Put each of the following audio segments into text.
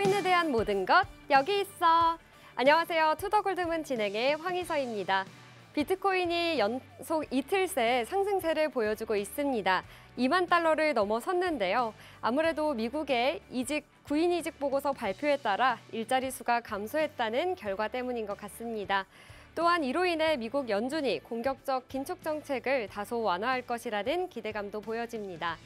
코인에 대한 모든 것 여기 있어. 안녕하세요. 투더골드문 진행의 황희서입니다. 비트코인이 연속 이틀 새 상승세를 보여주고 있습니다. 2만 달러를 넘어섰는데요. 아무래도 미국의 구인 이직 보고서 발표에 따라 일자리 수가 감소했다는 결과 때문인 것 같습니다. 또한 이로 인해 미국 연준이 공격적 긴축 정책을 다소 완화할 것이라는 기대감도 보여집니다.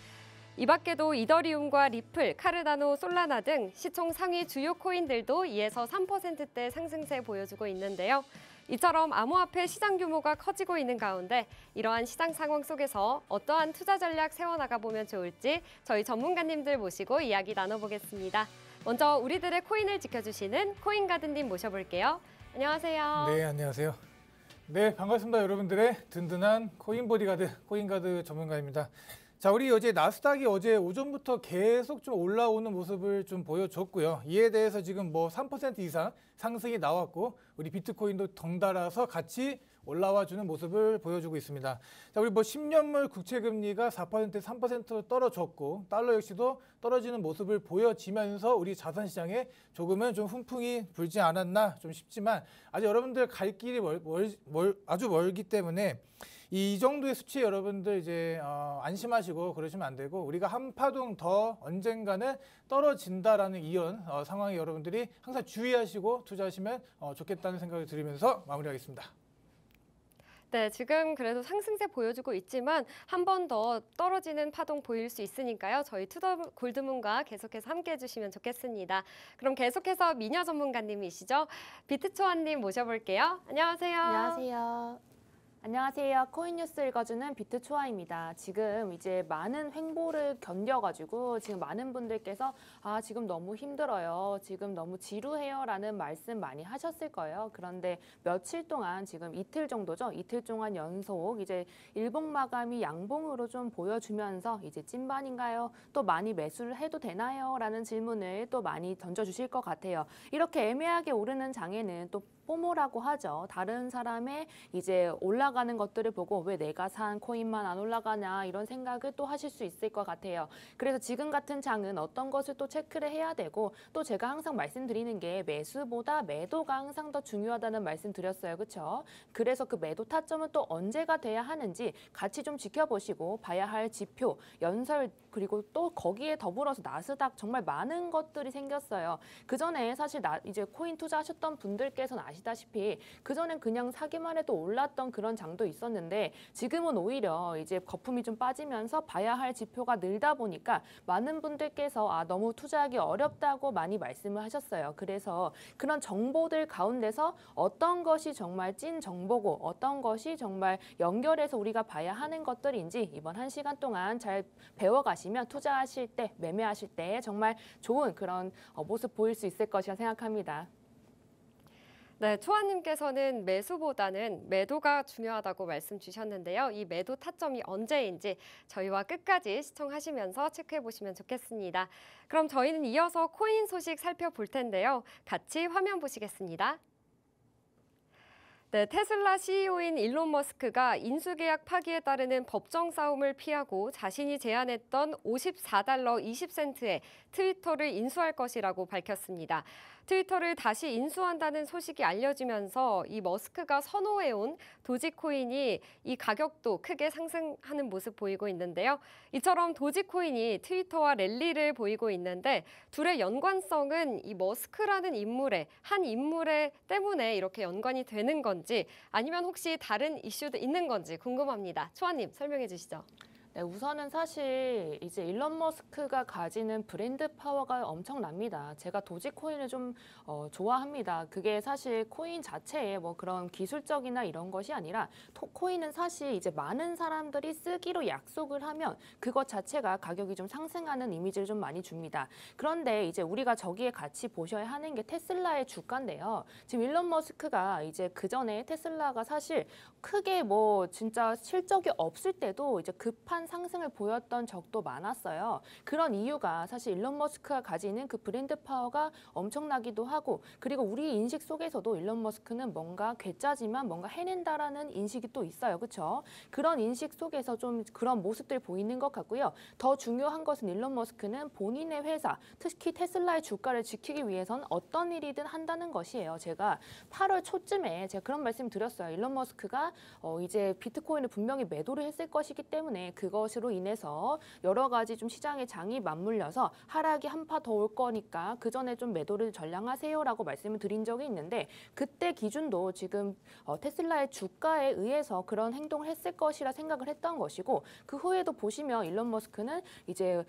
이 밖에도 이더리움과 리플, 카르다노, 솔라나 등 시총 상위 주요 코인들도 2에서 3%대 상승세 보여주고 있는데요. 이처럼 암호화폐 시장 규모가 커지고 있는 가운데 이러한 시장 상황 속에서 어떠한 투자 전략 세워나가 보면 좋을지 저희 전문가님들 모시고 이야기 나눠보겠습니다. 먼저 우리들의 코인을 지켜주시는 코인가드님 모셔볼게요. 안녕하세요. 네, 안녕하세요. 네, 반갑습니다. 여러분들의 든든한 코인보디가드, 코인가드 전문가입니다. 자, 우리 어제 나스닥이 어제 오전부터 계속 좀 올라오는 모습을 좀 보여줬고요. 이에 대해서 지금 뭐 3% 이상 상승이 나왔고 우리 비트코인도 덩달아서 같이 올라와주는 모습을 보여주고 있습니다. 자, 우리 뭐 10년물 국채금리가 4%, 3%로 떨어졌고 달러 역시도 떨어지는 모습을 보여지면서 우리 자산시장에 조금은 좀 훈풍이 불지 않았나 좀 싶지만 아직 여러분들 갈 길이 아주 멀기 때문에 이 정도의 수치에 여러분들 이제 안심하시고 그러시면 안 되고 우리가 한 파동 더 언젠가는 떨어진다라는 이런 상황에 여러분들이 항상 주의하시고 투자하시면 좋겠다는 생각을 들으면서 마무리하겠습니다. 네, 지금 그래도 상승세 보여주고 있지만 한 번 더 떨어지는 파동 보일 수 있으니까요. 저희 투더 골드문과 계속해서 함께 해주시면 좋겠습니다. 그럼 계속해서 미녀 전문가님이시죠? 비트초아님 모셔볼게요. 안녕하세요. 안녕하세요. 안녕하세요. 코인뉴스 읽어주는 비트초아입니다. 지금 이제 많은 횡보를 견뎌가지고 지금 많은 분들께서 지금 너무 힘들어요. 지금 너무 지루해요. 라는 말씀 많이 하셨을 거예요. 그런데 며칠 동안 지금 이틀 정도죠. 이틀 동안 연속 이제 일봉 마감이 양봉으로 좀 보여주면서 이제 찐반인가요? 또 많이 매수를 해도 되나요? 라는 질문을 또 많이 던져주실 것 같아요. 이렇게 애매하게 오르는 장에는 또 포모라고 하죠. 다른 사람의 이제 올라가는 것들을 보고 왜 내가 산 코인만 안 올라가냐 이런 생각을 또 하실 수 있을 것 같아요. 그래서 지금 같은 장은 어떤 것을 또 체크를 해야 되고 또 제가 항상 말씀드리는 게 매수보다 매도가 항상 더 중요하다는 말씀 드렸어요. 그렇죠? 그래서 그 매도 타점은 또 언제가 돼야 하는지 같이 좀 지켜보시고 봐야 할 지표, 연설 그리고 또 거기에 더불어서 나스닥 정말 많은 것들이 생겼어요. 그전에 사실 이제 코인 투자하셨던 분들께서는 아시다시피 그전엔 그냥 사기만 해도 올랐던 그런 장도 있었는데 지금은 오히려 이제 거품이 좀 빠지면서 봐야 할 지표가 늘다 보니까 많은 분들께서 너무 투자하기 어렵다고 많이 말씀을 하셨어요. 그래서 그런 정보들 가운데서 어떤 것이 정말 찐 정보고 어떤 것이 정말 연결해서 우리가 봐야 하는 것들인지 이번 1시간 동안 잘 배워가시면 투자하실 때, 매매하실 때 정말 좋은 그런 모습 보일 수 있을 것이라 생각합니다. 네, 초아님께서는 매수보다는 매도가 중요하다고 말씀 주셨는데요. 이 매도 타점이 언제인지 저희와 끝까지 시청하시면서 체크해 보시면 좋겠습니다. 그럼 저희는 이어서 코인 소식 살펴볼 텐데요. 같이 화면 보시겠습니다. 네, 테슬라 CEO인 일론 머스크가 인수계약 파기에 따르는 법정 싸움을 피하고 자신이 제안했던 $54 20센트에 트위터를 인수할 것이라고 밝혔습니다. 트위터를 다시 인수한다는 소식이 알려지면서 이 머스크가 선호해온 도지코인이 이 가격도 크게 상승하는 모습 보이고 있는데요. 이처럼 도지코인이 트위터와 랠리를 보이고 있는데 둘의 연관성은 이 머스크라는 한 인물에 때문에 이렇게 연관이 되는 건지 아니면 혹시 다른 이슈도 있는 건지 궁금합니다. 초아님 설명해 주시죠. 네, 우선은 사실 이제 일론 머스크가 가지는 브랜드 파워가 엄청납니다. 제가 도지코인을 좀 좋아합니다. 그게 사실 코인 자체에 뭐 그런 기술적이나 이런 것이 아니라 코인은 사실 이제 많은 사람들이 쓰기로 약속을 하면 그것 자체가 가격이 좀 상승하는 이미지를 좀 많이 줍니다. 그런데 이제 우리가 저기에 같이 보셔야 하는 게 테슬라의 주가인데요. 지금 일론 머스크가 이제 그전에 테슬라가 사실 크게 뭐 진짜 실적이 없을 때도 이제 급한 상승을 보였던 적도 많았어요. 그런 이유가 사실 일론 머스크가 가지는 그 브랜드 파워가 엄청나기도 하고 그리고 우리 인식 속에서도 일론 머스크는 뭔가 괴짜지만 뭔가 해낸다라는 인식이 또 있어요. 그렇죠? 그런 인식 속에서 좀 그런 모습들이 보이는 것 같고요. 더 중요한 것은 일론 머스크는 본인의 회사, 특히 테슬라의 주가를 지키기 위해선 어떤 일이든 한다는 것이에요. 제가 8월 초쯤에 제가 그런 말씀 드렸어요. 일론 머스크가 이제 비트코인을 분명히 매도를 했을 것이기 때문에 그것으로 인해서 여러 가지 좀 시장의 장이 맞물려서 하락이 한파 더 올 거니까 그 전에 좀 매도를 전량하세요라고 말씀을 드린 적이 있는데 그때 기준도 지금 테슬라의 주가에 의해서 그런 행동을 했을 것이라 생각을 했던 것이고 그 후에도 보시면 일론 머스크는 이제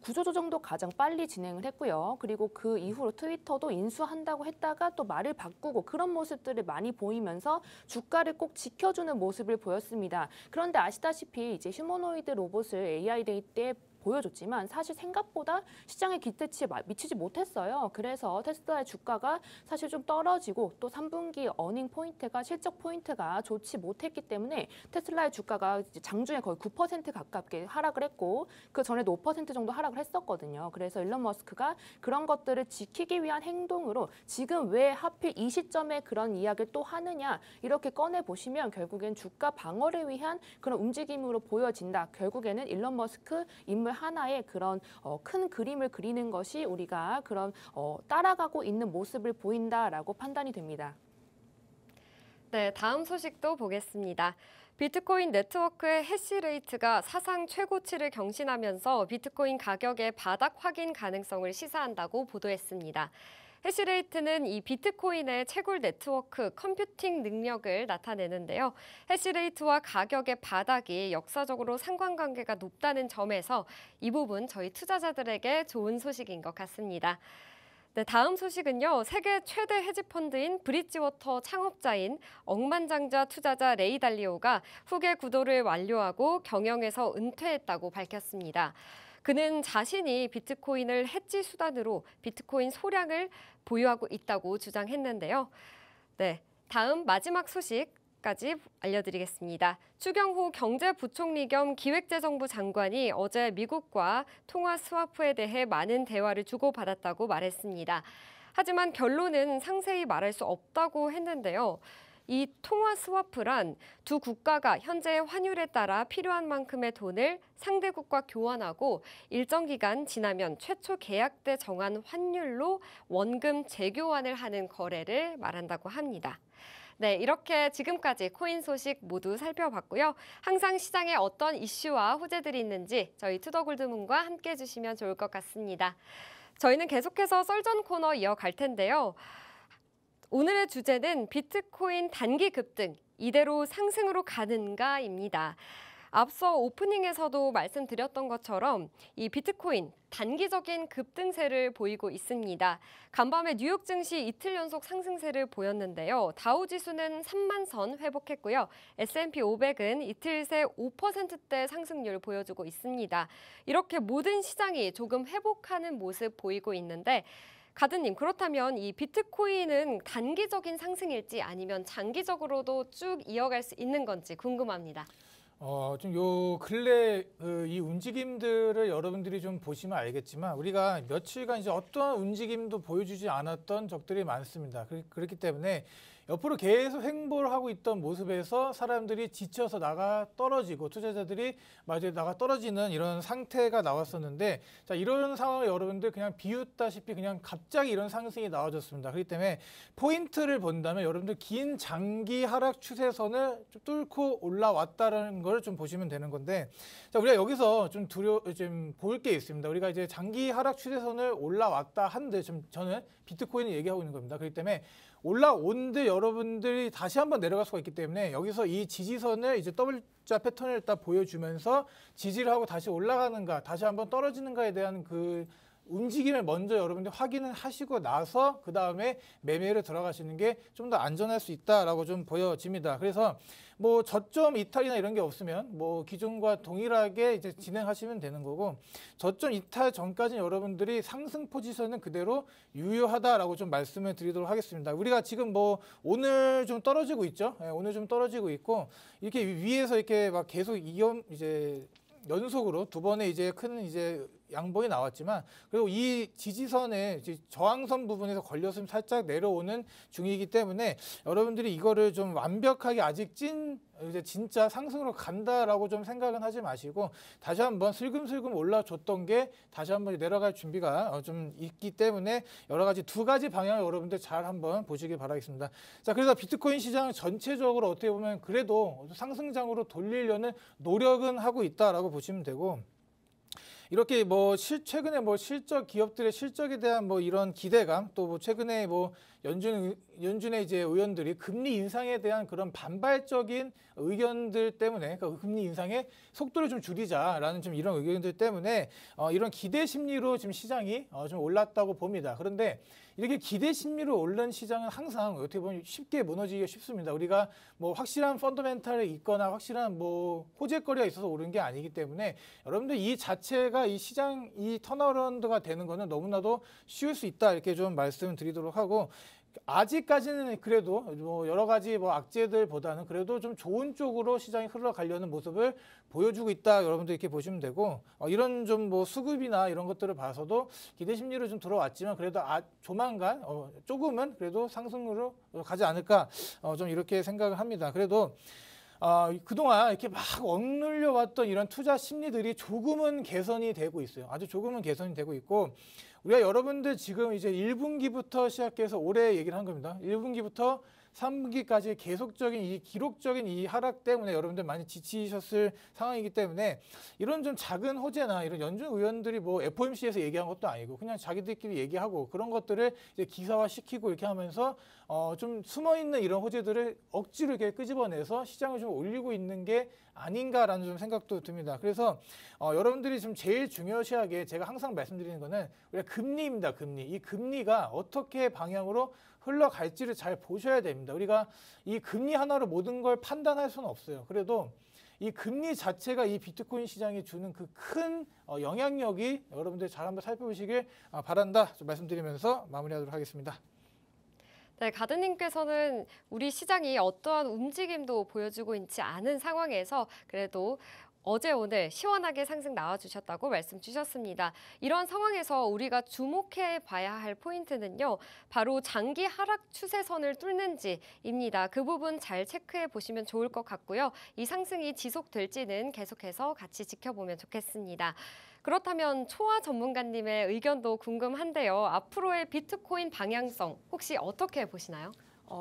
구조조정도 가장 빨리 진행을 했고요. 그리고 그 이후로 트위터도 인수한다고 했다가 또 말을 바꾸고 그런 모습들을 많이 보이면서 주가를 꼭 지켜주는 모습을 보였습니다. 그런데 아시다시피 이제 휴머노이드 로봇을 AI 데이 때 보여줬지만 사실 생각보다 시장의 기대치에 미치지 못했어요. 그래서 테슬라의 주가가 사실 좀 떨어지고 또 3분기 어닝 포인트가 실적 포인트가 좋지 못했기 때문에 테슬라의 주가가 이제 장중에 거의 9% 가깝게 하락을 했고 그 전에도 5% 정도 하락을 했었거든요. 그래서 일론 머스크가 그런 것들을 지키기 위한 행동으로 지금 왜 하필 이 시점에 그런 이야기를 또 하느냐 이렇게 꺼내보시면 결국엔 주가 방어를 위한 그런 움직임으로 보여진다. 결국에는 일론 머스크 인물 하나의 그런 큰 그림을 그리는 것이 우리가 그런 따라가고 있는 모습을 보인다라고 판단이 됩니다. 네, 다음 소식도 보겠습니다. 비트코인 네트워크의 해시레이트가 사상 최고치를 경신하면서 비트코인 가격의 바닥 확인 가능성을 시사한다고 보도했습니다. 해시레이트는 이 비트코인의 채굴 네트워크 컴퓨팅 능력을 나타내는데요. 해시레이트와 가격의 바닥이 역사적으로 상관관계가 높다는 점에서 이 부분 저희 투자자들에게 좋은 소식인 것 같습니다. 네, 다음 소식은요. 세계 최대 헤지펀드인 브릿지워터 창업자인 억만장자 투자자 레이 달리오가 후계 구도를 완료하고 경영에서 은퇴했다고 밝혔습니다. 그는 자신이 비트코인을 해지 수단으로 비트코인 소량을 보유하고 있다고 주장했는데요. 네, 다음 마지막 소식까지 알려드리겠습니다. 추경호 경제부총리 겸 기획재정부 장관이 어제 미국과 통화 스와프에 대해 많은 대화를 주고받았다고 말했습니다. 하지만 결론은 상세히 말할 수 없다고 했는데요. 이 통화 스와프란 두 국가가 현재의 환율에 따라 필요한 만큼의 돈을 상대국과 교환하고 일정 기간 지나면 최초 계약 때 정한 환율로 원금 재교환을 하는 거래를 말한다고 합니다. 네, 이렇게 지금까지 코인 소식 모두 살펴봤고요. 항상 시장에 어떤 이슈와 호재들이 있는지 저희 투더골드문과 함께 해주시면 좋을 것 같습니다. 저희는 계속해서 썰전 코너 이어갈 텐데요. 오늘의 주제는 비트코인 단기 급등, 이대로 상승으로 가는가입니다. 앞서 오프닝에서도 말씀드렸던 것처럼 이 비트코인 단기적인 급등세를 보이고 있습니다. 간밤에 뉴욕 증시 이틀 연속 상승세를 보였는데요. 다우지수는 3만 선 회복했고요. S&P 500은 이틀 새 5%대 상승률 보여주고 있습니다. 이렇게 모든 시장이 조금 회복하는 모습 보이고 있는데 가드님, 그렇다면 이 비트코인은 단기적인 상승일지 아니면 장기적으로도 쭉 이어갈 수 있는 건지 궁금합니다. 좀 요 근래 이 움직임들을 여러분들이 좀 보시면 알겠지만 우리가 며칠간 이제 어떠한 움직임도 보여주지 않았던 적들이 많습니다. 그렇기 때문에 옆으로 계속 횡보를 하고 있던 모습에서 사람들이 지쳐서 나가 떨어지고 투자자들이 마저 나가 떨어지는 이런 상태가 나왔었는데 자, 이런 상황을 여러분들 그냥 비웃다시피 그냥 갑자기 이런 상승이 나와줬습니다. 그렇기 때문에 포인트를 본다면 여러분들 긴 장기 하락 추세선을 좀 뚫고 올라왔다는 걸 좀 보시면 되는 건데 자, 우리가 여기서 좀 볼 게 있습니다. 우리가 이제 장기 하락 추세선을 올라왔다 한데 저는 비트코인을 얘기하고 있는 겁니다. 그렇기 때문에 올라온데 여러분들이 다시 한번 내려갈 수가 있기 때문에 여기서 이 지지선을 이제 W자 패턴을 딱 보여주면서 지지를 하고 다시 올라가는가 다시 한번 떨어지는가에 대한 그 움직임을 먼저 여러분들 확인을 하시고 나서 그 다음에 매매를 들어가시는 게 좀 더 안전할 수 있다라고 좀 보여집니다. 그래서 뭐 저점 이탈이나 이런 게 없으면 뭐 기존과 동일하게 이제 진행하시면 되는 거고 저점 이탈 전까지는 여러분들이 상승 포지션은 그대로 유효하다라고 좀 말씀을 드리도록 하겠습니다. 우리가 지금 뭐 오늘 좀 떨어지고 있죠. 네, 오늘 좀 떨어지고 있고 이렇게 위에서 이렇게 막 계속 이제 연속으로 두 번의 이제 큰 이제 양봉이 나왔지만 그리고 이 지지선의 이제 저항선 부분에서 걸렸으면 살짝 내려오는 중이기 때문에 여러분들이 이거를 좀 완벽하게 아직 이제 진짜 상승으로 간다라고 좀 생각은 하지 마시고 다시 한번 슬금슬금 올라줬던 게 다시 한번 내려갈 준비가 좀 있기 때문에 여러 가지 두 가지 방향을 여러분들 잘 한번 보시길 바라겠습니다. 자, 그래서 비트코인 시장 전체적으로 어떻게 보면 그래도 상승장으로 돌리려는 노력은 하고 있다라고 보시면 되고 이렇게 뭐 최근에 뭐 실적 기업들의 실적에 대한 뭐 이런 기대감 또 뭐 최근에 뭐 연준의 이제 의원들이 금리 인상에 대한 그런 반발적인 의견들 때문에 그러니까 금리 인상의 속도를 좀 줄이자라는 좀 이런 의견들 때문에 이런 기대 심리로 지금 시장이 좀 올랐다고 봅니다. 그런데 이렇게 기대 심리로 오른 시장은 항상 어떻게 보면 쉽게 무너지기가 쉽습니다. 우리가 뭐 확실한 펀더멘탈이 있거나 확실한 뭐 호재거리가 있어서 오른 게 아니기 때문에 여러분들 이 자체가 이 시장 이 턴어라운드가 되는 거는 너무나도 쉬울 수 있다 이렇게 좀 말씀드리도록 하고 아직까지는 그래도 뭐 여러 가지 뭐 악재들보다는 그래도 좀 좋은 쪽으로 시장이 흘러가려는 모습을 보여주고 있다. 여러분들 이렇게 보시면 되고 이런 좀 뭐 수급이나 이런 것들을 봐서도 기대 심리로 좀 들어왔지만 그래도 조만간 조금은 그래도 상승으로 가지 않을까 좀 이렇게 생각을 합니다. 그래도 그동안 이렇게 막 억눌려 왔던 이런 투자 심리들이 조금은 개선이 되고 있어요. 아주 조금은 개선이 되고 있고 우리가 여러분들 지금 이제 1분기부터 시작해서 올해 얘기를 한 겁니다. 1분기부터 3분기까지 계속적인 이 기록적인 이 하락 때문에 여러분들 많이 지치셨을 상황이기 때문에 이런 좀 작은 호재나 이런 연준 의원들이 뭐 FOMC에서 얘기한 것도 아니고 그냥 자기들끼리 얘기하고 그런 것들을 이제 기사화시키고 이렇게 하면서 좀 숨어있는 이런 호재들을 억지로 이렇게 끄집어내서 시장을 좀 올리고 있는 게 아닌가라는 좀 생각도 듭니다. 그래서 여러분들이 좀 제일 중요시하게 제가 항상 말씀드리는 거는 우리가 금리입니다. 금리. 이 금리가 어떻게 방향으로 흘러갈지를 잘 보셔야 됩니다. 우리가 이 금리 하나로 모든 걸 판단할 수는 없어요. 그래도 이 금리 자체가 이 비트코인 시장에 주는 그 큰 영향력이 여러분들 잘 한번 살펴보시길 바란다. 좀 말씀드리면서 마무리하도록 하겠습니다. 네, 가드님께서는 우리 시장이 어떠한 움직임도 보여주고 있지 않은 상황에서 그래도 어제 오늘 시원하게 상승 나와주셨다고 말씀 주셨습니다. 이런 상황에서 우리가 주목해 봐야 할 포인트는요. 바로 장기 하락 추세선을 뚫는지입니다. 그 부분 잘 체크해 보시면 좋을 것 같고요. 이 상승이 지속될지는 계속해서 같이 지켜보면 좋겠습니다. 그렇다면 초아 전문가님의 의견도 궁금한데요. 앞으로의 비트코인 방향성 혹시 어떻게 보시나요?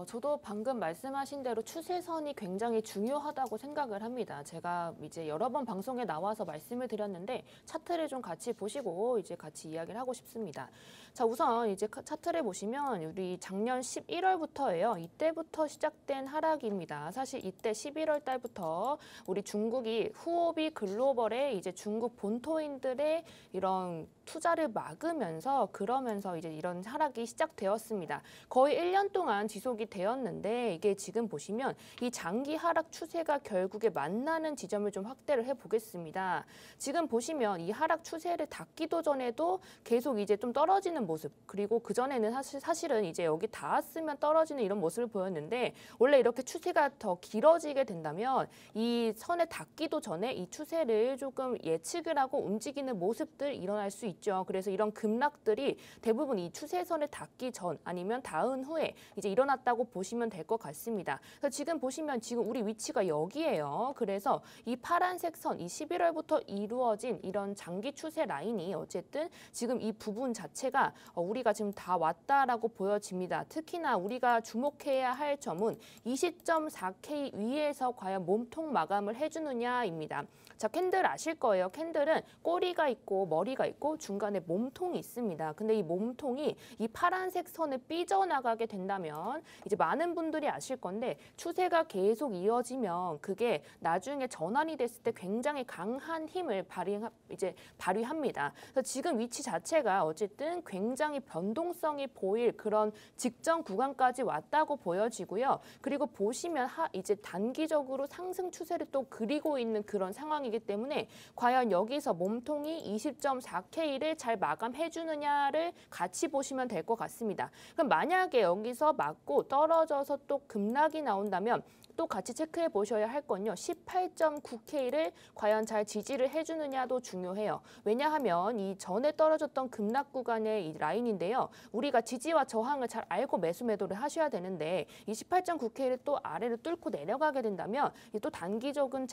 저도 방금 말씀하신 대로 추세선이 굉장히 중요하다고 생각을 합니다. 제가 이제 여러 번 방송에 나와서 말씀을 드렸는데 차트를 좀 같이 보시고 이제 같이 이야기를 하고 싶습니다. 자, 우선 이제 차트를 보시면 우리 작년 11월부터예요. 이때부터 시작된 하락입니다. 사실 이때 11월 달부터 우리 중국이 후오비 글로벌의 이제 중국 본토인들의 이런 투자를 막으면서 그러면서 이제 이런 하락이 시작되었습니다. 거의 1년 동안 지속이 되었는데 이게 지금 보시면 이 장기 하락 추세가 결국에 만나는 지점을 좀 확대를 해보겠습니다. 지금 보시면 이 하락 추세를 닿기도 전에도 계속 이제 좀 떨어지는 모습 그리고 그전에는 사실은 이제 여기 닿았으면 떨어지는 이런 모습을 보였는데 원래 이렇게 추세가 더 길어지게 된다면 이 선에 닿기도 전에 이 추세를 조금 예측을 하고 움직이는 모습들 일어날 수 있죠. 그래서 이런 급락들이 대부분 이 추세선에 닿기 전 아니면 닿은 후에 이제 일어났다고 보시면 될 것 같습니다. 그래서 지금 보시면 지금 우리 위치가 여기예요. 그래서 이 파란색 선, 이 11월부터 이루어진 이런 장기 추세 라인이 어쨌든 지금 이 부분 자체가 우리가 지금 다 왔다라고 보여집니다. 특히나 우리가 주목해야 할 점은 20.4K 위에서 과연 몸통 마감을 해주느냐입니다. 자, 캔들 아실 거예요. 캔들은 꼬리가 있고 머리가 있고 중간에 몸통이 있습니다. 근데 이 몸통이 이 파란색 선에 삐져나가게 된다면 이제 많은 분들이 아실 건데 추세가 계속 이어지면 그게 나중에 전환이 됐을 때 굉장히 강한 힘을 발휘합니다. 그래서 지금 위치 자체가 어쨌든 굉장히 변동성이 보일 그런 직전 구간까지 왔다고 보여지고요. 그리고 보시면 이제 단기적으로 상승 추세를 또 그리고 있는 그런 상황이기 때문에 과연 여기서 몸통이 20.4K를 잘 마감해 주느냐를 같이 보시면 될 것 같습니다. 그럼 만약에 여기서 맞고 떨어져서 또 급락이 나온다면 또 같이 체크해 보셔야 할 건요. 18.9K를 과연 잘 지지를 해주느냐도 중요해요. 왜냐하면 이 전에 떨어졌던 급락 구간의 이 라인인데요. 우리가 지지와 저항을 잘 알고 매수 매도를 하셔야 되는데 이 18.9K를 또 아래를 뚫고 내려가게 된다면 또 단기적인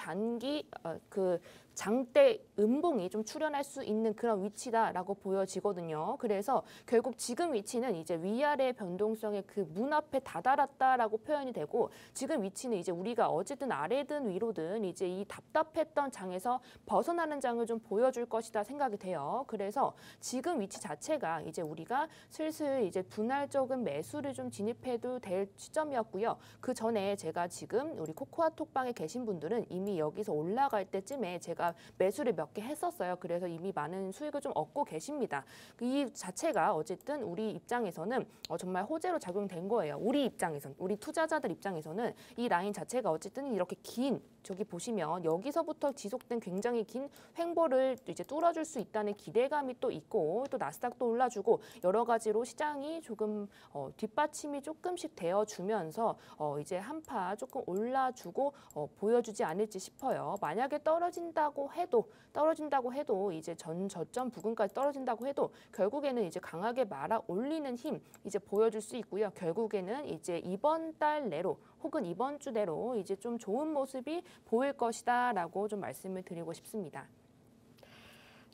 장대 음봉이 좀 출현할 수 있는 그런 위치다라고 보여지거든요. 그래서 결국 지금 위치는 이제 위아래 변동성의 그 문 앞에 다다랐다라고 표현이 되고 지금 위치는 이제 우리가 어쨌든 아래든 위로든 이제 이 답답했던 장에서 벗어나는 장을 좀 보여줄 것이다 생각이 돼요. 그래서 지금 위치 자체가 이제 우리가 슬슬 이제 분할적인 매수를 좀 진입해도 될 시점이었고요. 그 전에 제가 지금 우리 코코아 톡방에 계신 분들은 이미 여기서 올라갈 때쯤에 제가 매수를 몇 개 했었어요. 그래서 이미 많은 수익을 좀 얻고 계십니다. 이 자체가 어쨌든 우리 입장에서는 정말 호재로 작용된 거예요. 우리 입장에서는, 우리 투자자들 입장에서는 이 라인 자체가 어쨌든 이렇게 긴, 저기 보시면 여기서부터 지속된 굉장히 긴 횡보를 이제 뚫어줄 수 있다는 기대감이 또 있고 또 나스닥도 올라주고 여러 가지로 시장이 조금 뒷받침이 조금씩 되어주면서 이제 한파 조금 올라주고 보여주지 않을지 싶어요. 만약에 떨어진다고 해도 이제 전 저점 부근까지 떨어진다고 해도 결국에는 이제 강하게 말아 올리는 힘 이제 보여줄 수 있고요. 결국에는 이제 이번 달 내로 혹은 이번 주 내로 이제 좀 좋은 모습이 보일 것이다라고 좀 말씀을 드리고 싶습니다.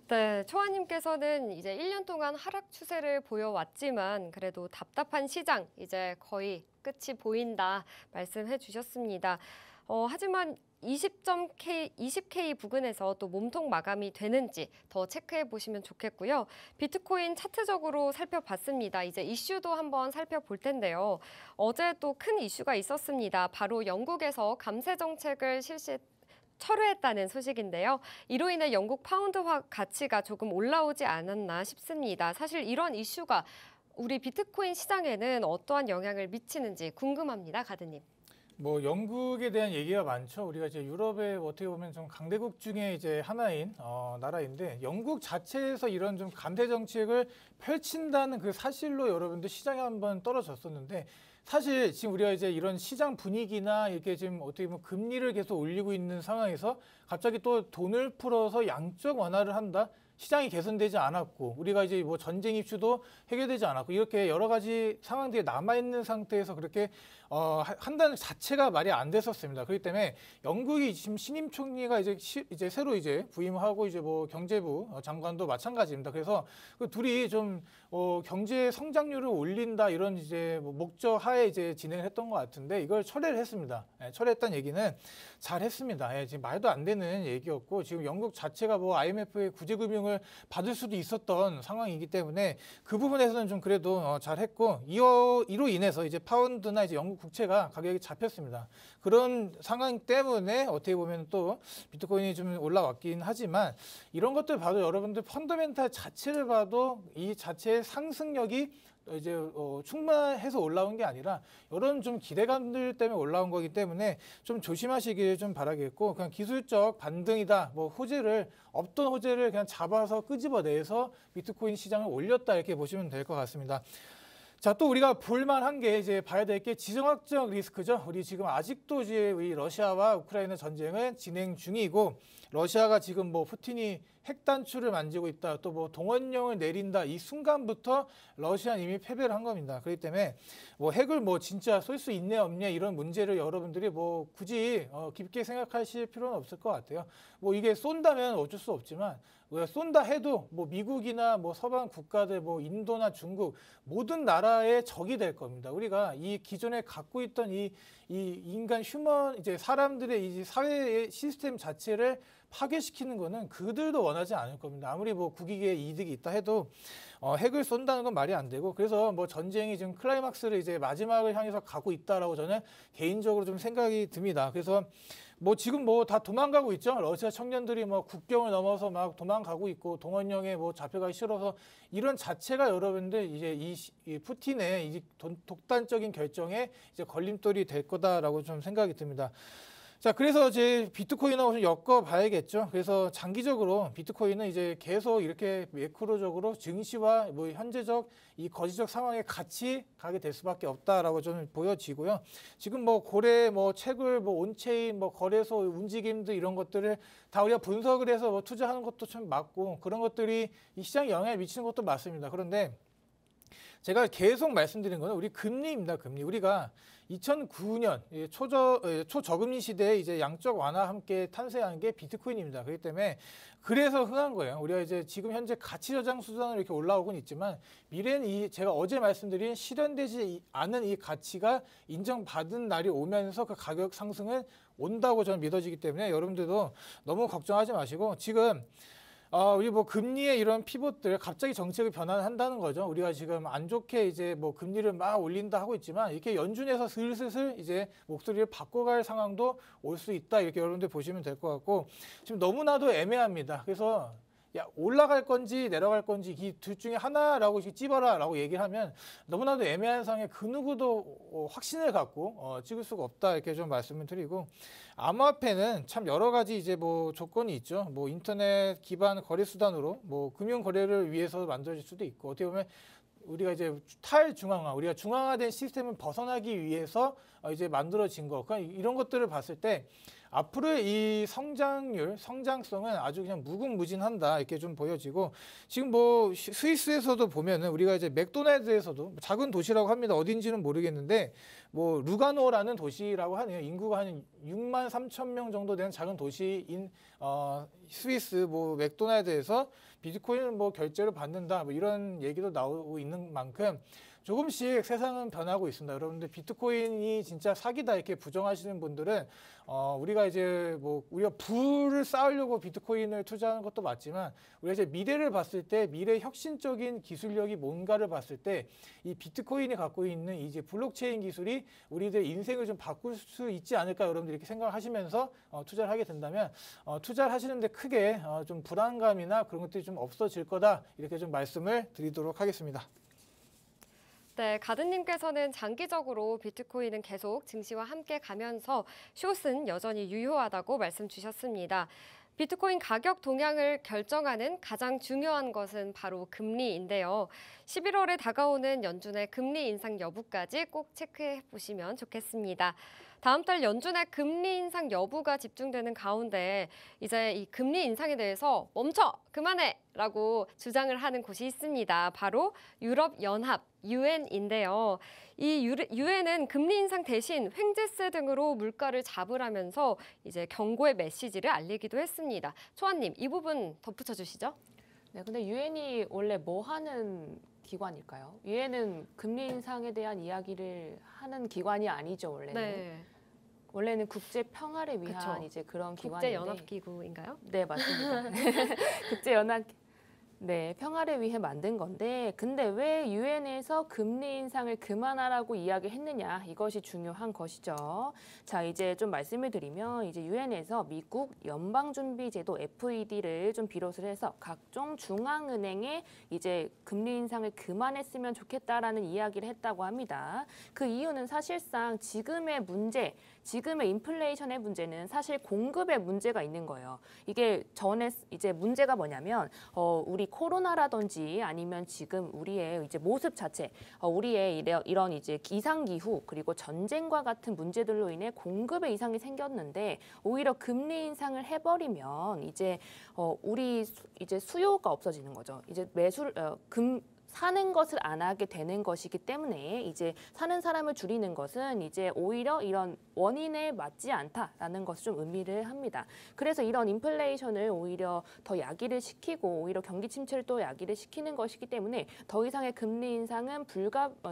네, 초아님께서는 이제 1년 동안 하락 추세를 보여왔지만 그래도 답답한 시장 이제 거의 끝이 보인다 말씀해 주셨습니다. 하지만 20K 부근에서 또 몸통 마감이 되는지 더 체크해 보시면 좋겠고요. 비트코인 차트적으로 살펴봤습니다. 이제 이슈도 한번 살펴볼 텐데요. 어제 또 큰 이슈가 있었습니다. 바로 영국에서 감세 정책을 철회했다는 소식인데요. 이로 인해 영국 파운드화 가치가 조금 올라오지 않았나 싶습니다. 사실 이런 이슈가 우리 비트코인 시장에는 어떠한 영향을 미치는지 궁금합니다. 가드님. 뭐 영국에 대한 얘기가 많죠. 우리가 이제 유럽의 어떻게 보면 좀 강대국 중에 이제 하나인 나라인데 영국 자체에서 이런 좀 감세 정책을 펼친다는 그 사실로 여러분들 시장에 한번 떨어졌었는데 사실 지금 우리가 이제 이런 시장 분위기나 이렇게 지금 어떻게 보면 금리를 계속 올리고 있는 상황에서 갑자기 또 돈을 풀어서 양적 완화를 한다. 시장이 개선되지 않았고 우리가 이제 뭐 전쟁 이슈도 해결되지 않았고 이렇게 여러 가지 상황들이 남아 있는 상태에서 그렇게 한다는 자체가 말이 안 됐었습니다. 그렇기 때문에 영국이 지금 신임 총리가 이제 새로 이제 부임하고 이제 뭐 경제부 장관도 마찬가지입니다. 그래서 그 둘이 좀 경제 성장률을 올린다 이런 이제 뭐 목적 하에 이제 진행을 했던 것 같은데 이걸 철회를 했습니다. 철회했다는 얘기는 잘 했습니다. 지금 말도 안 되는 얘기였고 지금 영국 자체가 뭐 IMF의 구제금융을 받을 수도 있었던 상황이기 때문에 그 부분에서는 좀 그래도 잘했고 이로 인해서 이제 파운드나 이제 영국 국채가 가격이 잡혔습니다. 그런 상황 때문에 어떻게 보면 또 비트코인이 좀 올라왔긴 하지만 이런 것들 봐도 여러분들 펀더멘탈 자체를 봐도 이 자체의 상승력이 이제 충만해서 올라온 게 아니라 이런 좀 기대감들 때문에 올라온 거기 때문에 좀 조심하시길 좀 바라겠고 그냥 기술적 반등이다 뭐 없던 호재를 그냥 잡아서 끄집어내서 비트코인 시장을 올렸다 이렇게 보시면 될 것 같습니다. 자, 또 우리가 볼만한 게 이제 봐야 될 게 지정학적 리스크죠. 우리 지금 아직도 이제 이 러시아와 우크라이나 전쟁은 진행 중이고 러시아가 지금 뭐 푸틴이 핵 단추를 만지고 있다. 또 뭐 동원령을 내린다. 이 순간부터 러시아는 이미 패배를 한 겁니다. 그렇기 때문에 뭐 핵을 뭐 진짜 쏠 수 있네 없네 이런 문제를 여러분들이 뭐 굳이 깊게 생각하실 필요는 없을 것 같아요. 뭐 이게 쏜다면 어쩔 수 없지만 우리가 쏜다 해도 뭐 미국이나 뭐 서방 국가들 뭐 인도나 중국 모든 나라의 적이 될 겁니다. 우리가 이 기존에 갖고 있던 이 인간 이제 사람들의 이 사회의 시스템 자체를 파괴시키는 거는 그들도 원하지 않을 겁니다. 아무리 뭐 국익에 이득이 있다 해도 핵을 쏜다는 건 말이 안 되고 그래서 뭐 전쟁이 지금 클라이막스를 이제 마지막을 향해서 가고 있다라고 저는 개인적으로 좀 생각이 듭니다. 그래서 뭐 지금 뭐 다 도망가고 있죠. 러시아 청년들이 뭐 국경을 넘어서 막 도망가고 있고 동원령에 뭐 잡혀가기 싫어서 이런 자체가 여러분들 이제 이 푸틴의 이 독단적인 결정에 이제 걸림돌이 될 거다라고 좀 생각이 듭니다. 자, 그래서 이제 비트코인하고 좀 엮어봐야겠죠. 그래서 장기적으로 비트코인은 이제 계속 이렇게 매크로적으로 증시와 뭐 현재적 이 거시적 상황에 같이 가게 될 수밖에 없다라고 저는 보여지고요. 지금 뭐 고래, 뭐 채굴, 뭐 온체인, 뭐 거래소 움직임들 이런 것들을 다 우리가 분석을 해서 뭐 투자하는 것도 참 맞고 그런 것들이 이 시장에 영향을 미치는 것도 맞습니다. 그런데 제가 계속 말씀드린 거는 우리 금리입니다. 금리. 우리가 2009년 초저금리 시대에 이제 양적 완화와 함께 탄생한 게 비트코인입니다. 그렇기 때문에 그래서 흥한 거예요. 우리가 이제 지금 현재 가치 저장 수단으로 이렇게 올라오고는 있지만 미래는 이 제가 어제 말씀드린 실현되지 않은 이 가치가 인정받은 날이 오면서 그 가격 상승은 온다고 저는 믿어지기 때문에 여러분들도 너무 걱정하지 마시고 지금 우리 뭐 금리의 이런 피봇들 갑자기 정책을 변환한다는 거죠. 우리가 지금 안 좋게 이제 뭐 금리를 막 올린다 하고 있지만 이렇게 연준에서 슬슬 이제 목소리를 바꿔갈 상황도 올 수 있다 이렇게 여러분들 보시면 될 것 같고 지금 너무나도 애매합니다. 그래서 야 올라갈 건지 내려갈 건지 이 둘 중에 하나라고 찝어라라고 얘기를 하면 너무나도 애매한 상황에 그 누구도 확신을 갖고 찍을 수가 없다 이렇게 좀 말씀을 드리고 암호화폐는 참 여러 가지 이제 뭐 조건이 있죠. 뭐 인터넷 기반 거래 수단으로 뭐 금융 거래를 위해서 만들어질 수도 있고 어떻게 보면 우리가 이제 탈중앙화, 우리가 중앙화된 시스템을 벗어나기 위해서 이제 만들어진 거. 그러니까 이런 것들을 봤을 때 앞으로의 이 성장률, 성장성은 아주 그냥 무궁무진한다 이렇게 좀 보여지고 지금 뭐 스위스에서도 보면은 우리가 이제 맥도날드에서도 작은 도시라고 합니다. 어딘지는 모르겠는데 뭐 루가노라는 도시라고 하네요. 인구가 한 6만 3천 명 정도 되는 작은 도시인 스위스 뭐 맥도날드에서 비트코인을 뭐 결제를 받는다 뭐 이런 얘기도 나오고 있는 만큼 조금씩 세상은 변하고 있습니다. 여러분들 비트코인이 진짜 사기다 이렇게 부정하시는 분들은 우리가 이제 뭐 우리가 부를 쌓으려고 비트코인을 투자하는 것도 맞지만 우리가 이제 미래를 봤을 때 미래 혁신적인 기술력이 뭔가를 봤을 때 이 비트코인이 갖고 있는 이제 블록체인 기술이 우리들 인생을 좀 바꿀 수 있지 않을까 여러분들 이렇게 생각을 하시면서 투자를 하게 된다면 투자를 하시는데 크게 좀 불안감이나 그런 것들이 좀 없어질 거다 이렇게 좀 말씀을 드리도록 하겠습니다. 네, 가든님께서는 장기적으로 비트코인은 계속 증시와 함께 가면서 숏은 여전히 유효하다고 말씀 주셨습니다. 비트코인 가격 동향을 결정하는 가장 중요한 것은 바로 금리인데요. 11월에 다가오는 연준의 금리 인상 여부까지 꼭 체크해 보시면 좋겠습니다. 다음 달 연준의 금리 인상 여부가 집중되는 가운데 이제 이 금리 인상에 대해서 멈춰! 그만해! 라고 주장을 하는 곳이 있습니다. 바로 유럽연합 유엔인데요. 이 유엔은 금리 인상 대신 횡재세 등으로 물가를 잡으라면서 이제 경고의 메시지를 알리기도 했습니다. 초아님, 이 부분 덧붙여 주시죠. 네, 근데 유엔이 원래 뭐 하는 기관일까요? 유엔은 금리 인상에 대한 이야기를 하는 기관이 아니죠, 원래는. 네, 원래는 국제 평화를 위한 그쵸. 이제 그런 국제 기관인데. 연합기구인가요? 네, 맞습니다. 국제 연합 네, 평화를 위해 만든 건데 근데 왜 유엔에서 금리 인상을 그만하라고 이야기했느냐 이것이 중요한 것이죠. 자, 이제 좀 말씀을 드리면 이제 유엔에서 미국 연방준비제도 FED를 좀 비롯을 해서 각종 중앙은행에 이제 금리 인상을 그만했으면 좋겠다라는 이야기를 했다고 합니다. 그 이유는 사실상 지금의 문제, 지금의 인플레이션의 문제는 사실 공급의 문제가 있는 거예요. 이게 전에 이제 문제가 뭐냐면 우리 코로나라든지 아니면 지금 우리의 이제 모습 자체, 우리의 이런 이제 이상기후 그리고 전쟁과 같은 문제들로 인해 공급에 이상이 생겼는데 오히려 금리 인상을 해버리면 이제 우리 이제 수요가 없어지는 거죠. 이제 사는 것을 안 하게 되는 것이기 때문에 이제 사는 사람을 줄이는 것은 이제 오히려 이런 원인에 맞지 않다라는 것을 좀 의미를 합니다. 그래서 이런 인플레이션을 오히려 더 야기를 시키고 오히려 경기 침체를 또 야기를 시키는 것이기 때문에 더 이상의 금리 인상은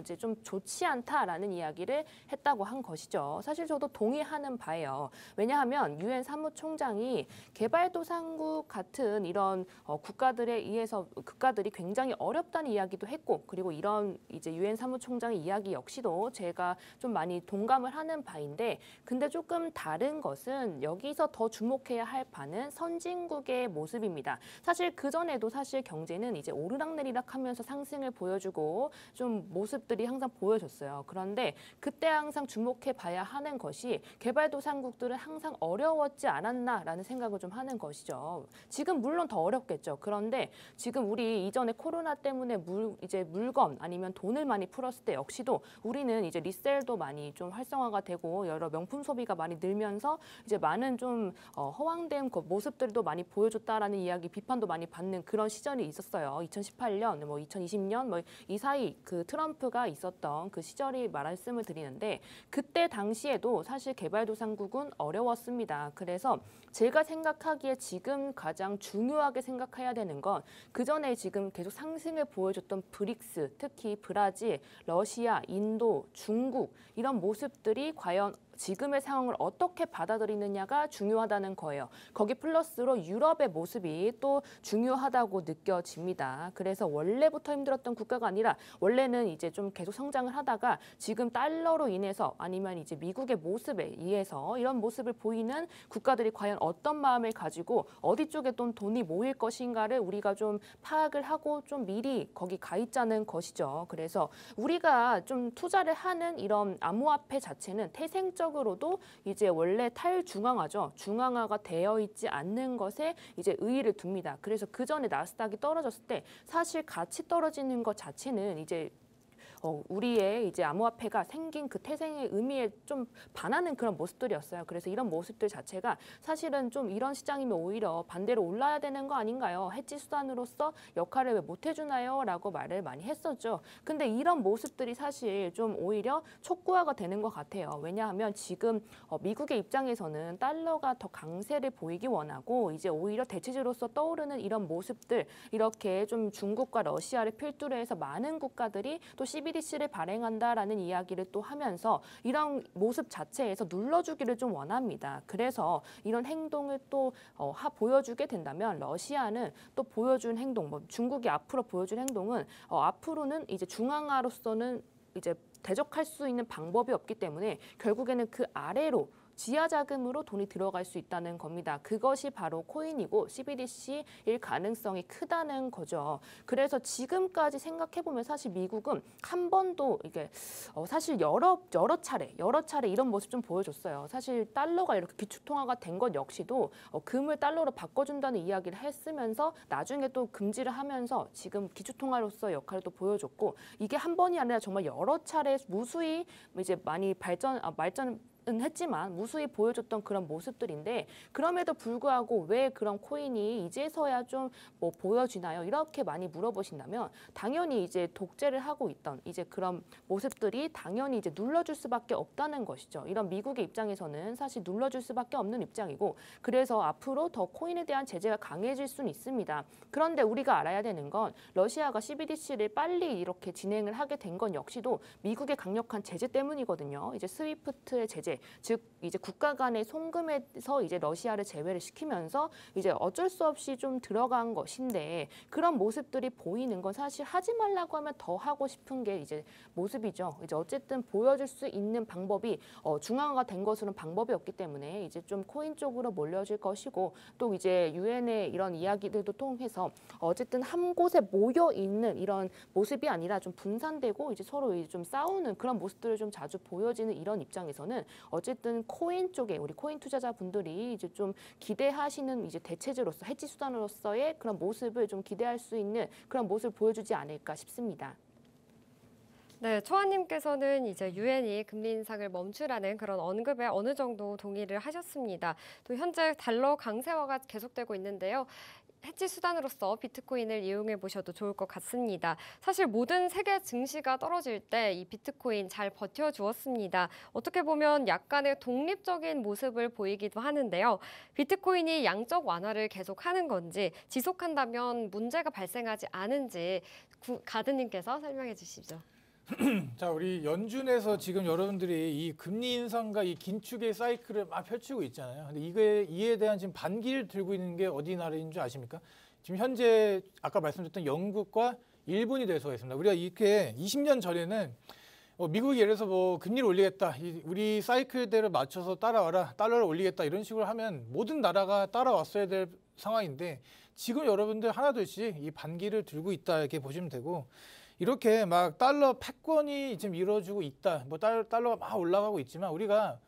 이제 좀 좋지 않다라는 이야기를 했다고 한 것이죠. 사실 저도 동의하는 바예요. 왜냐하면 유엔 사무총장이 개발도상국 같은 이런 국가들에 의해서 국가들이 굉장히 어렵다는 이야기도 했고 그리고 이런 이제 유엔 사무총장의 이야기 역시도 제가 좀 많이 동감을 하는 바인데 있는데 근데 조금 다른 것은 여기서 더 주목해야 할 바는 선진국의 모습입니다. 사실 그전에도 사실 경제는 이제 오르락내리락 하면서 상승을 보여주고 좀 모습들이 항상 보여줬어요. 그런데 그때 항상 주목해 봐야 하는 것이 개발도상국들은 항상 어려웠지 않았나라는 생각을 좀 하는 것이죠. 지금 물론 더 어렵겠죠. 그런데 지금 우리 이전에 코로나 때문에 이제 물건 아니면 돈을 많이 풀었을 때 역시도 우리는 이제 리셀도 많이 좀 활성화가 되고 여러 명품 소비가 많이 늘면서 이제 많은 좀 허황된 모습들도 많이 보여줬다라는 이야기 비판도 많이 받는 그런 시절이 있었어요. 2018년, 뭐 2020년 뭐 이 사이 그 트럼프가 있었던 그 시절이 말씀을 드리는데 그때 당시에도 사실 개발도상국은 어려웠습니다. 그래서 제가 생각하기에 지금 가장 중요하게 생각해야 되는 건 그전에 지금 계속 상승을 보여줬던 브릭스, 특히 브라질, 러시아, 인도, 중국 이런 모습들이 과연 지금의 상황을 어떻게 받아들이느냐가 중요하다는 거예요. 거기 플러스로 유럽의 모습이 또 중요하다고 느껴집니다. 그래서 원래부터 힘들었던 국가가 아니라 원래는 이제 좀 계속 성장을 하다가 지금 달러로 인해서 아니면 이제 미국의 모습에 의해서 이런 모습을 보이는 국가들이 과연 어떤 마음을 가지고 어디 쪽에 또 돈이 모일 것인가를 우리가 좀 파악을 하고 좀 미리 거기 가 있자는 것이죠. 그래서 우리가 좀 투자를 하는 이런 암호화폐 자체는 태생적으로도 이제 원래 탈중앙화죠. 중앙화가 되어 있지 않는 것에 이제 의의를 둡니다. 그래서 그 전에 나스닥이 떨어졌을 때 사실 같이 떨어지는 것 자체는 이제 우리의 이제 암호화폐가 생긴 그 태생의 의미에 좀 반하는 그런 모습들이었어요. 그래서 이런 모습들 자체가 사실은 좀 이런 시장이면 오히려 반대로 올라야 되는 거 아닌가요? 해지 수단으로서 역할을 왜 못 해주나요? 라고 말을 많이 했었죠. 근데 이런 모습들이 사실 좀 오히려 촉구화가 되는 것 같아요. 왜냐하면 지금 미국의 입장에서는 달러가 더 강세를 보이기 원하고 이제 오히려 대체제로서 떠오르는 이런 모습들 이렇게 좀 중국과 러시아를 필두로 해서 많은 국가들이 또 CBDC를 발행한다라는 이야기를 또 하면서 이런 모습 자체에서 눌러주기를 좀 원합니다. 그래서 이런 행동을 또 보여주게 된다면 러시아는 또 보여준 행동, 뭐 중국이 앞으로 보여줄 행동은 앞으로는 이제 중앙화로서는 이제 대적할 수 있는 방법이 없기 때문에 결국에는 그 아래로 지하 자금으로 돈이 들어갈 수 있다는 겁니다. 그것이 바로 코인이고 CBDC일 가능성이 크다는 거죠. 그래서 지금까지 생각해보면 사실 미국은 한 번도 이게 사실 여러 차례 이런 모습 좀 보여줬어요. 사실 달러가 이렇게 기축통화가 된 것 역시도 금을 달러로 바꿔준다는 이야기를 했으면서 나중에 또 금지를 하면서 지금 기축통화로서 역할을 또 보여줬고 이게 한 번이 아니라 정말 여러 차례 무수히 이제 많이 말전 했지만 무수히 보여줬던 그런 모습들인데 그럼에도 불구하고 왜 그런 코인이 이제서야 좀 뭐 보여지나요? 이렇게 많이 물어보신다면 당연히 이제 독재를 하고 있던 이제 그런 모습들이 당연히 이제 눌러줄 수밖에 없다는 것이죠. 이런 미국의 입장에서는 사실 눌러줄 수밖에 없는 입장이고 그래서 앞으로 더 코인에 대한 제재가 강해질 수는 있습니다. 그런데 우리가 알아야 되는 건 러시아가 CBDC를 빨리 이렇게 진행을 하게 된 건 역시도 미국의 강력한 제재 때문이거든요. 이제 스위프트의 제재 즉 이제 국가 간의 송금에서 이제 러시아를 제외를 시키면서 이제 어쩔 수 없이 좀 들어간 것인데 그런 모습들이 보이는 건 사실 하지 말라고 하면 더 하고 싶은 게 이제 모습이죠. 이제 어쨌든 보여줄 수 있는 방법이 중앙화가 된 것으로는 방법이 없기 때문에 이제 좀 코인 쪽으로 몰려질 것이고 또 이제 유엔의 이런 이야기들도 통해서 어쨌든 한 곳에 모여 있는 이런 모습이 아니라 좀 분산되고 이제 서로 이제 좀 싸우는 그런 모습들을 좀 자주 보여지는 이런 입장에서는 어쨌든 코인 쪽에 우리 코인 투자자분들이 이제 좀 기대하시는 이제 대체제로서 해지 수단으로서의 그런 모습을 좀 기대할 수 있는 그런 모습을 보여주지 않을까 싶습니다. 네, 초아님께서는 이제 유엔이 금리 인상을 멈추라는 그런 언급에 어느 정도 동의를 하셨습니다. 또 현재 달러 강세화가 계속되고 있는데요. 해지 수단으로서 비트코인을 이용해 보셔도 좋을 것 같습니다. 사실 모든 세계 증시가 떨어질 때 이 비트코인 잘 버텨주었습니다. 어떻게 보면 약간의 독립적인 모습을 보이기도 하는데요. 비트코인이 양적 완화를 계속하는 건지 지속한다면 문제가 발생하지 않은지 가드님께서 설명해 주시죠. 자, 우리 연준에서 지금 여러분들이 이 금리 인상과 이 긴축의 사이클을 막 펼치고 있잖아요. 근데 이에 대한 지금 반기를 들고 있는 게 어디 나라인 줄 아십니까? 지금 현재 아까 말씀드렸던 영국과 일본이 될 수가 있습니다. 우리가 이렇게 20년 전에는 미국이 예를 들어서 뭐 금리를 올리겠다, 우리 사이클대로 맞춰서 따라와라, 달러를 올리겠다 이런 식으로 하면 모든 나라가 따라왔어야 될 상황인데 지금 여러분들 하나둘씩 이 반기를 들고 있다 이렇게 보시면 되고 이렇게 막 달러 패권이 지금 이루어지고 있다, 뭐 달러가 막 올라가고 있지만 우리가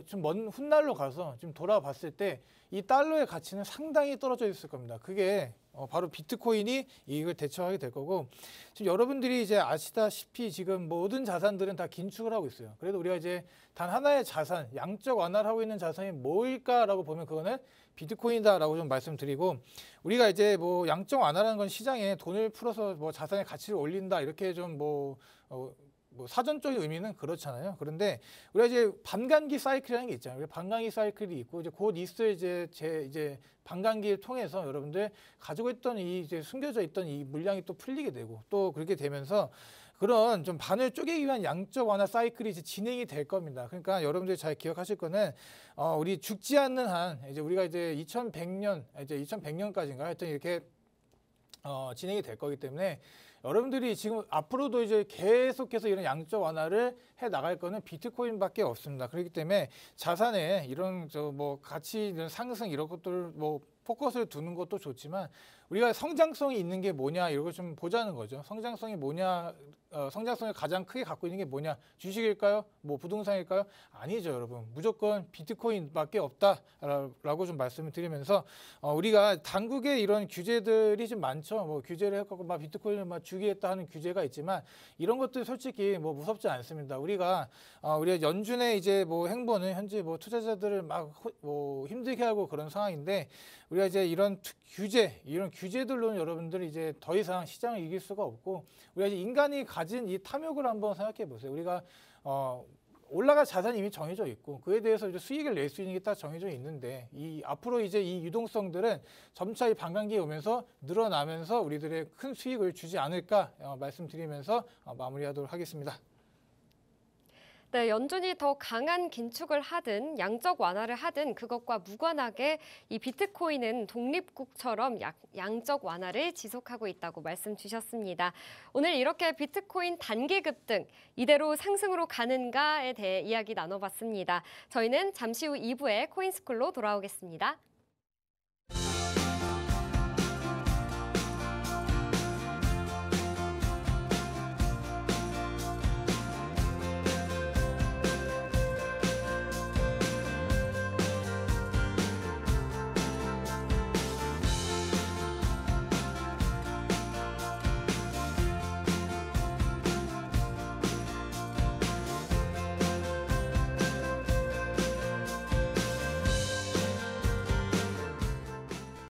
좀 먼 훗날로 가서 좀 돌아봤을 때 이 달러의 가치는 상당히 떨어져 있을 겁니다. 그게 바로 비트코인이 이걸 대처하게 될 거고 지금 여러분들이 이제 아시다시피 지금 모든 자산들은 다 긴축을 하고 있어요. 그래도 우리가 이제 단 하나의 자산, 양적 완화를 하고 있는 자산이 뭐일까라고 보면 그거는 비트코인이다라고 좀 말씀드리고 우리가 이제 뭐 양적 완화라는 건 시장에 돈을 풀어서 뭐 자산의 가치를 올린다 이렇게 좀 뭐 사전적인 의미는 그렇잖아요. 그런데 우리가 이제 반감기 사이클이라는 게 있잖아요. 반감기 사이클이 있고 이제 곧 있을 이제 반감기를 통해서 여러분들 가지고 있던 이 이제 숨겨져 있던 이 물량이 또 풀리게 되고 또 그렇게 되면서 그런 좀 반을 쪼개기 위한 양적 완화 사이클이 이제 진행이 될 겁니다. 그러니까 여러분들이 잘 기억하실 거는 우리 죽지 않는 한 이제 우리가 이제 2100년까지인가 하여튼 이렇게 진행이 될 거기 때문에 여러분들이 지금 앞으로도 이제 계속해서 이런 양적 완화를 해 나갈 거는 비트코인밖에 없습니다. 그렇기 때문에 자산에 이런 뭐 가치 이런 상승 이런 것들 뭐 포커스를 두는 것도 좋지만 우리가 성장성이 있는 게 뭐냐 이걸 좀 보자는 거죠. 성장성이 뭐냐, 성장성을 가장 크게 갖고 있는 게 뭐냐, 주식일까요? 뭐 부동산일까요? 아니죠, 여러분. 무조건 비트코인밖에 없다라고 좀 말씀을 드리면서 우리가 당국의 이런 규제들이 좀 많죠. 뭐 규제를 해갖고 막 비트코인을 막 주기했다 하는 규제가 있지만 이런 것들 솔직히 뭐 무섭지 않습니다. 우리가 연준의 이제 뭐 행보는 현재 뭐 투자자들을 막 뭐 힘들게 하고 그런 상황인데 우리가 이제 이런 규제들로는 여러분들이 이제 더 이상 시장을 이길 수가 없고 우리가 이제 인간이 가진 이 탐욕을 한번 생각해 보세요. 우리가 올라갈 자산이 이미 정해져 있고 그에 대해서 이제 수익을 낼 수 있는 게 딱 정해져 있는데 앞으로 이제 이 유동성들은 점차 이 반감기에 오면서 늘어나면서 우리들의 큰 수익을 주지 않을까 말씀드리면서 마무리하도록 하겠습니다. 네, 연준이 더 강한 긴축을 하든 양적 완화를 하든 그것과 무관하게 이 비트코인은 독립국처럼 양적 완화를 지속하고 있다고 말씀 주셨습니다. 오늘 이렇게 비트코인 단기 급등 이대로 상승으로 가는가에 대해 이야기 나눠봤습니다. 저희는 잠시 후 2부에 코인스쿨로 돌아오겠습니다.